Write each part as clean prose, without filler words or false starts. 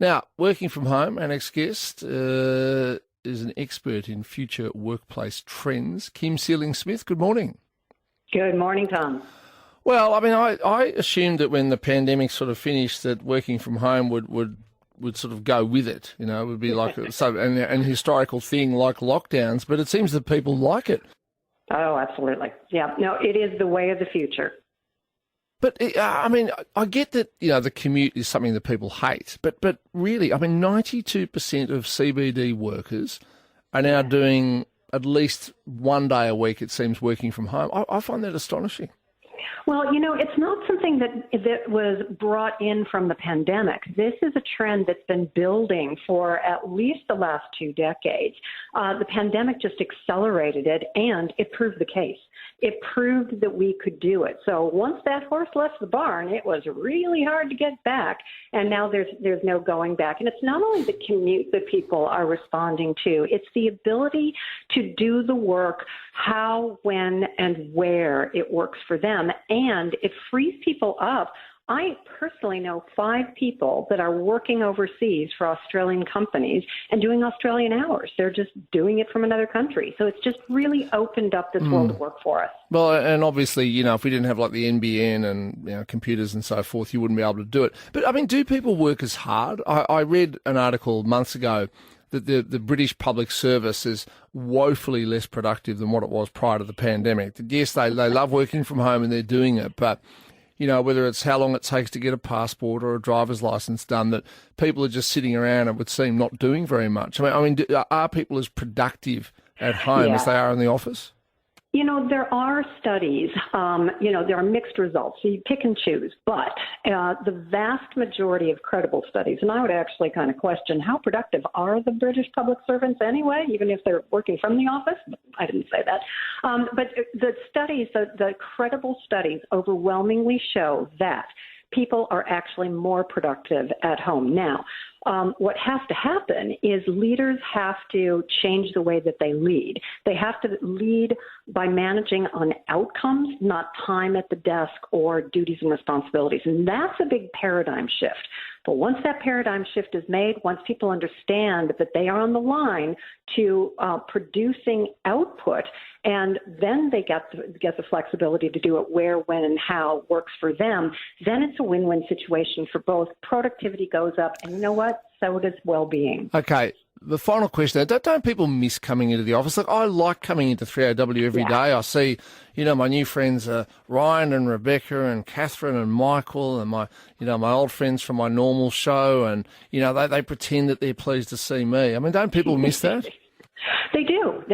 Now, working from home, our next guest is an expert in future workplace trends. Kim Seeling Smith, good morning. Good morning, Tom. Well, I mean, I assumed that when the pandemic sort of finished that working from home would sort of go with it. You know, it would be like an historical thing like lockdowns, but it seems that people like it. Oh, absolutely. Yeah, no, it is the way of the future. But, I mean, I get that, you know, the commute is something that people hate, but really, I mean, 92% of CBD workers are now doing at least 1 day a week, it seems, working from home. I find that astonishing. Well, you know, it's not something that was brought in from the pandemic. This is a trend that's been building for at least the last 2 decades. The pandemic just accelerated it, and it proved the case. It proved that we could do it. So once that horse left the barn, it was really hard to get back, and now there's no going back. And it's not only the commute that people are responding to, it's the ability to do the work how, when, and where it works for them, and it frees people up. I personally know 5 people that are working overseas for Australian companies and doing Australian hours. They're just doing it from another country. So it's just really opened up this world of work for us. Well, and obviously, you know, if we didn't have like the NBN and, you know, computers and so forth, you wouldn't be able to do it. But I mean, do people work as hard? I read an article months ago that the British public service is woefully less productive than what it was prior to the pandemic. Yes, they love working from home and they're doing it, but you know, whether it's how long it takes to get a passport or a driver's license done, that people are just sitting around, it would seem, not doing very much. I mean, are people as productive at home as they are in the office? You know, there are studies, there are mixed results. So you pick and choose. But the vast majority of credible studies, and I would actually kind of question how productive are the British public servants anyway, even if they're working from the office? I didn't say that. But the studies, the credible studies overwhelmingly show that people are actually more productive at home. Now, what has to happen is leaders have to change the way that they lead. They have to lead by managing on outcomes, not time at the desk or duties and responsibilities. And that's a big paradigm shift. But once that paradigm shift is made, once people understand that they are on the line to producing output, and then they get the flexibility to do it where, when, and how works for them, then it's a win-win situation for both. Productivity goes up, and you know what? So does well-being. Okay. The final question, don't people miss coming into the office? Like, I like coming into 3AW every day. I see, you know, my new friends, Ryan and Rebecca and Catherine and Michael and my old friends from my normal show, and, you know, they pretend that they're pleased to see me. I mean, don't people miss that? They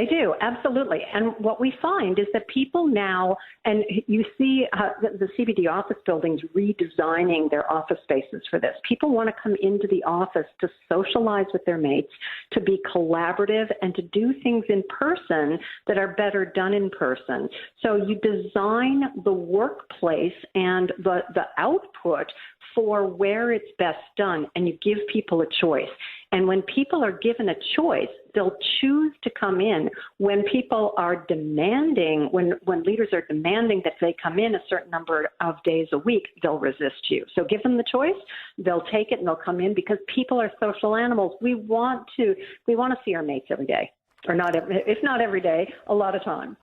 do, absolutely. And what we find is that people now, and you see the CBD office buildings redesigning their office spaces for this. People want to come into the office to socialize with their mates, to be collaborative, and to do things in person that are better done in person. So you design the workplace and the output for where it's best done, and you give people a choice. And when people are given a choice, they'll choose to come in. When people are demanding, when leaders are demanding that they come in a certain number of days a week, they'll resist you. So give them the choice, they'll take it and they'll come in, because people are social animals. We want to see our mates every day, or not, if not every day, a lot of time.